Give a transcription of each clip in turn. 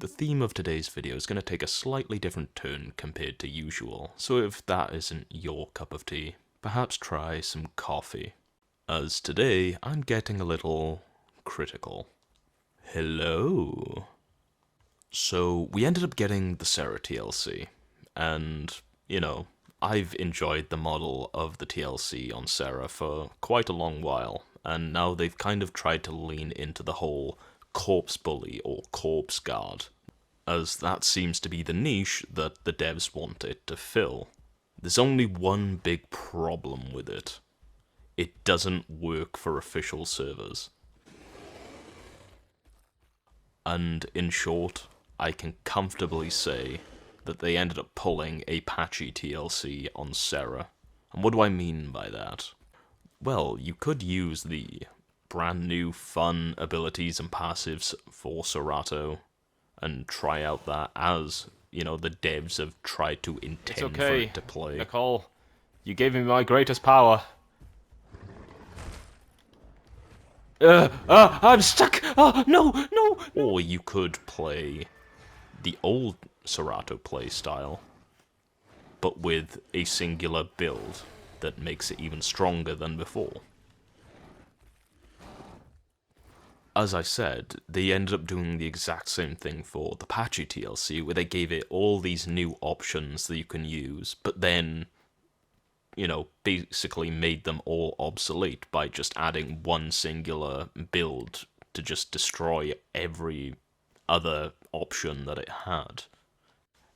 the theme of today's video is going to take a slightly different turn compared to usual, so if that isn't your cup of tea, perhaps try some coffee. As today, I'm getting a little critical. Hello? So, we ended up getting the Cerato TLC, and, you know, I've enjoyed the model of the TLC on Cera for quite a long while, and now they've kind of tried to lean into the whole corpse bully or corpse guard, as that seems to be the niche that the devs want it to fill. There's only one big problem with it. It doesn't work for official servers. And in short, I can comfortably say that they ended up pulling a patchy TLC on Cera. And what do I mean by that? Well, you could use the brand new fun abilities and passives for Cerato and try out that as, you know, the devs have tried to intend for it to play. Nicole, you gave me my greatest power. I'm stuck! Oh, no! Or you could play the old Cerato playstyle, but with a singular build that makes it even stronger than before. As I said, they ended up doing the exact same thing for the patchy TLC, where they gave it all these new options that you can use, but then, you know, basically made them all obsolete by just adding one singular build to just destroy every other option that it had.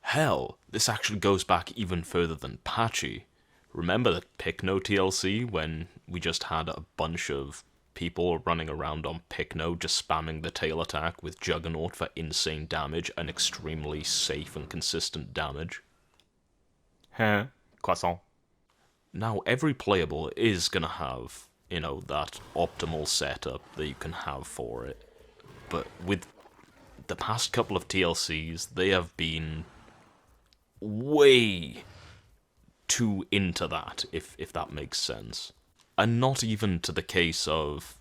Hell, this actually goes back even further than patchy. Remember the Picno TLC when we just had a bunch of people running around on Picno just spamming the tail attack with Juggernaut for insane damage and extremely safe and consistent damage? Huh? Croissant. Now, every playable is gonna have, you know, that optimal setup that you can have for it. But with the past couple of TLCs, they have been way too into that, if that makes sense. And not even to the case of,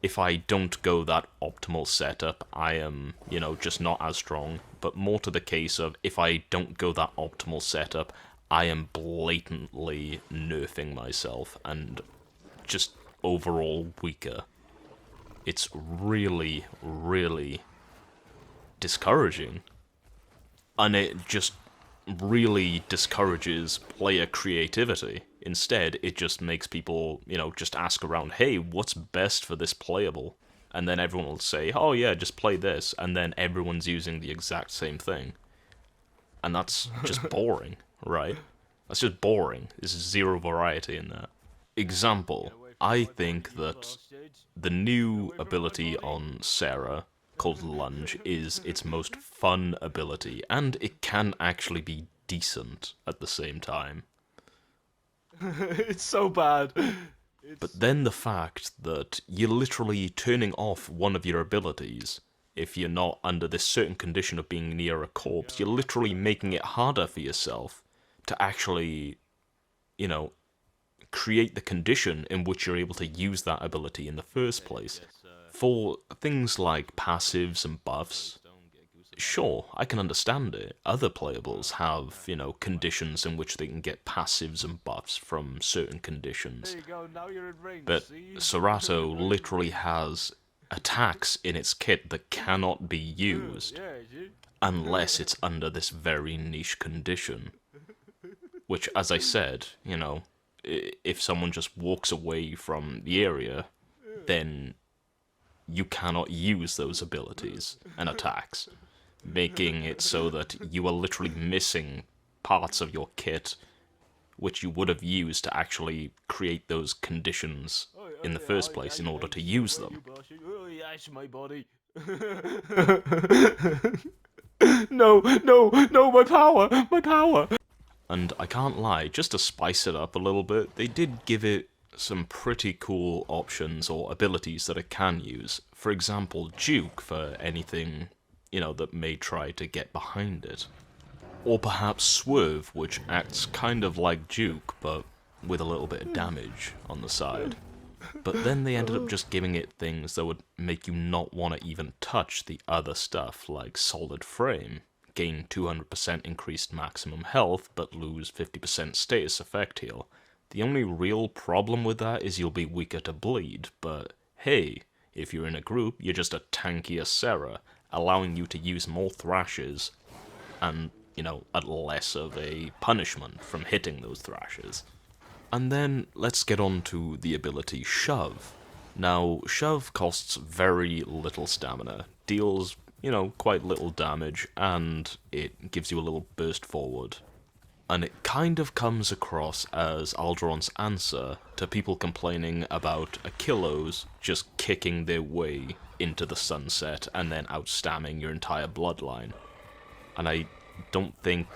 if I don't go that optimal setup, I am, you know, just not as strong, but more to the case of, if I don't go that optimal setup, I am blatantly nerfing myself and just overall weaker. It's really, really discouraging. And it just really discourages player creativity. Instead, it just makes people, you know, just ask around, hey, what's best for this playable? And then everyone will say, oh yeah, just play this, and then everyone's using the exact same thing. And that's just boring, right? That's just boring. There's zero variety in that. Example, I think that the new ability on Cera, called Lunge, is its most fun ability, and it can actually be decent at the same time. It's so bad. But then the fact that you're literally turning off one of your abilities, if you're not under this certain condition of being near a corpse, you're literally making it harder for yourself to actually, you know, create the condition in which you're able to use that ability in the first place. For things like passives and buffs, sure, I can understand it. Other playables have, you know, conditions in which they can get passives and buffs from certain conditions. But Cerato literally has attacks in its kit that cannot be used unless it's under this very niche condition. Which, as I said, you know, if someone just walks away from the area, then you cannot use those abilities and attacks, making it so that you are literally missing parts of your kit which you would have used to actually create those conditions in the first place in order to use them. My body. No, my power! And I can't lie, just to spice it up a little bit, they did give it some pretty cool options or abilities that it can use. For example, Juke for anything, you know, that may try to get behind it. Or perhaps Swerve, which acts kind of like Juke, but with a little bit of damage on the side. But then they ended up just giving it things that would make you not want to even touch the other stuff, like Solid Frame. Gain 200% increased maximum health, but lose 50% status effect heal. The only real problem with that is you'll be weaker to bleed, but hey, if you're in a group, you're just a tankier Cera, allowing you to use more thrashes and, at less of a punishment from hitting those thrashes. And then let's get on to the ability Shove. Now, Shove costs very little stamina, deals, quite little damage, and it gives you a little burst forward. And it kind of comes across as Alderon's answer to people complaining about Achilles just kicking their way into the sunset and then outstamming your entire bloodline. And I don't think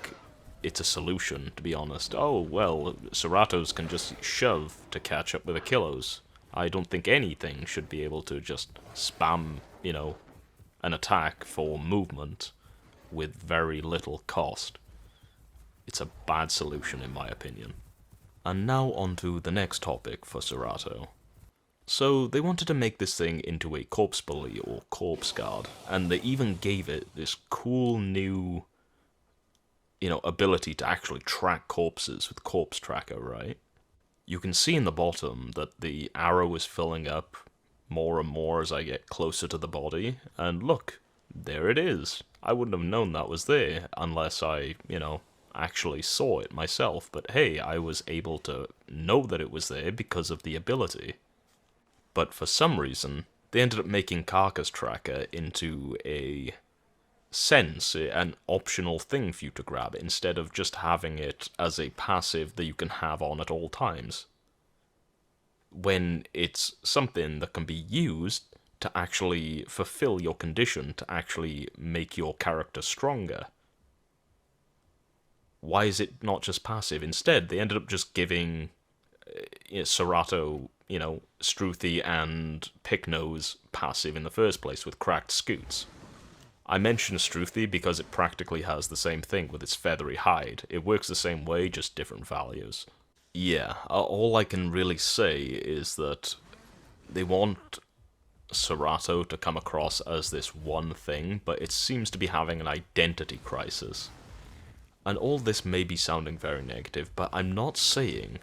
it's a solution, to be honest. Oh, well, Ceratos can just shove to catch up with Achilles. I don't think anything should be able to just spam, an attack for movement with very little cost. It's a bad solution, in my opinion. And now on to the next topic for Cerato. So they wanted to make this thing into a corpse bully or corpse guard, and they even gave it this cool new, ability to actually track corpses with Corpse Tracker, right? You can see in the bottom that the arrow is filling up more and more as I get closer to the body, and look, there it is. I wouldn't have known that was there unless I, actually saw it myself, but hey, I was able to know that it was there because of the ability. But for some reason, they ended up making Carcass Tracker into a an optional thing for you to grab, instead of just having it as a passive that you can have on at all times. When it's something that can be used to actually fulfill your condition, to actually make your character stronger. Why is it not just passive? Instead, they ended up just giving Cerato, Struthy and Picknose passive in the first place with Cracked Scoots. I mentioned Struthy because it practically has the same thing with its feathery hide. It works the same way, just different values. Yeah, all I can really say is that they want Cerato to come across as this one thing, but it seems to be having an identity crisis. And all this may be sounding very negative, but I'm not saying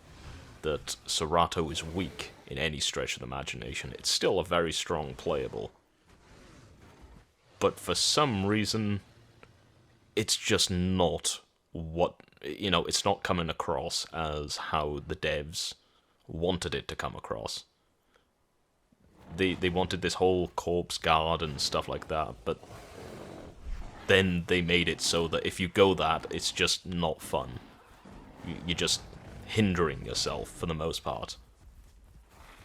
that Cerato is weak in any stretch of the imagination. It's still a very strong playable. But for some reason, it's just not it's not coming across as how the devs wanted it to come across. They wanted this whole corpse guard and stuff like that, but then they made it so that if you go that, it's just not fun. You're just hindering yourself for the most part.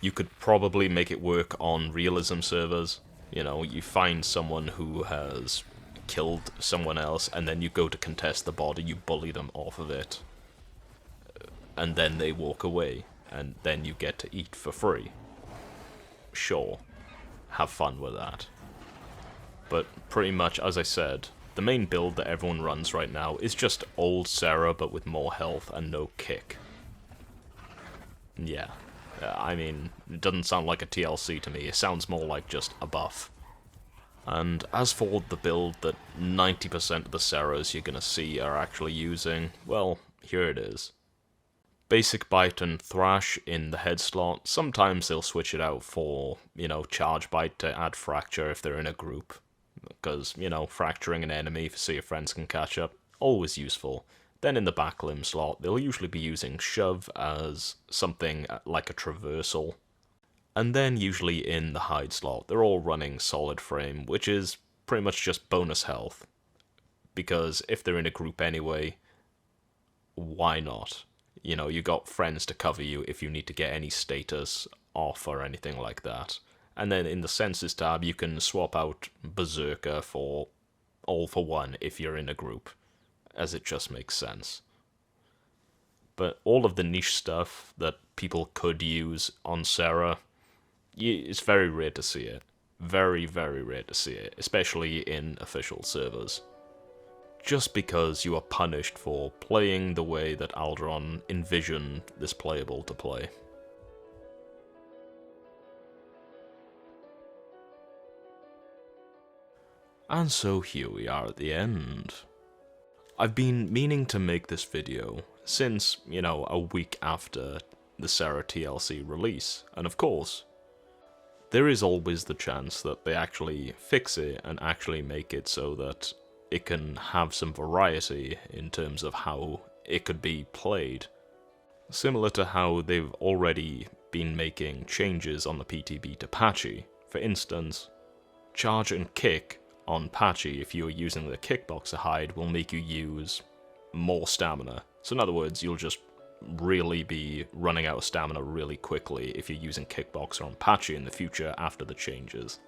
You could probably make it work on realism servers. You find someone who has killed someone else, and then you go to contest the body, you bully them off of it, and then they walk away, and then you get to eat for free. Sure, have fun with that. But pretty much, as I said, the main build that everyone runs right now is just old Cera, but with more health and no kick. Yeah. I mean, it doesn't sound like a TLC to me, it sounds more like just a buff. And as for the build that 90% of the Ceras you're gonna see are actually using, well, here it is. Basic Bite and Thrash in the head slot. Sometimes they'll switch it out for, Charge Bite to add Fracture if they're in a group. Because, fracturing an enemy so your friends can catch up, always useful. Then in the back limb slot, they'll usually be using Shove as something like a traversal. And then usually in the hide slot, they're all running Solid Frame, which is pretty much just bonus health. Because if they're in a group anyway, why not? You got friends to cover you if you need to get any status off or anything like that. And then in the Senses tab, you can swap out Berserker for All for One if you're in a group, as it just makes sense. But all of the niche stuff that people could use on Cera, it's very rare to see it. Very, very rare to see it, especially in official servers. Just because you are punished for playing the way that Alderon envisioned this playable to play. And so here we are at the end. I've been meaning to make this video since, a week after the Cerato TLC release, and of course, there is always the chance that they actually fix it and actually make it so that it can have some variety in terms of how it could be played. Similar to how they've already been making changes on the PTB to Patchy. For instance, charge and kick on Patchy, if you're using the kickboxer hide, will make you use more stamina. So in other words, you'll just really be running out of stamina really quickly if you're using kickboxer on Patchy in the future after the changes.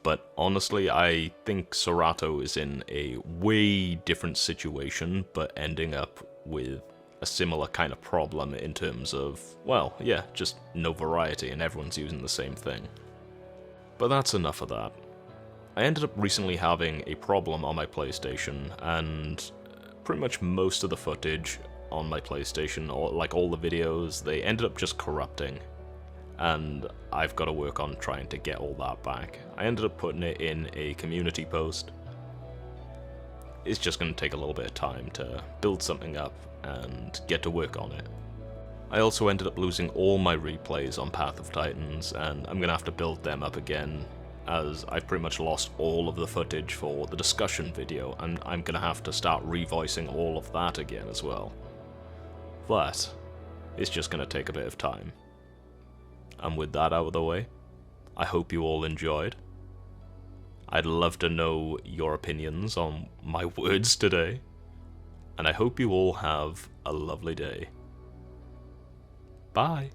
But honestly, I think Cerato is in a way different situation, but ending up with a similar kind of problem in terms of, well, yeah, just no variety and everyone's using the same thing. But that's enough of that. I ended up recently having a problem on my PlayStation, and pretty much most of the footage on my PlayStation, or like all the videos, they ended up just corrupting. And I've got to work on trying to get all that back. I ended up putting it in a community post. It's just going to take a little bit of time to build something up and get to work on it. I also ended up losing all my replays on Path of Titans, and I'm going to have to build them up again, as I've pretty much lost all of the footage for the discussion video, and I'm going to have to start revoicing all of that again as well. But it's just going to take a bit of time. And with that out of the way, I hope you all enjoyed. I'd love to know your opinions on my words today, and I hope you all have a lovely day. Bye!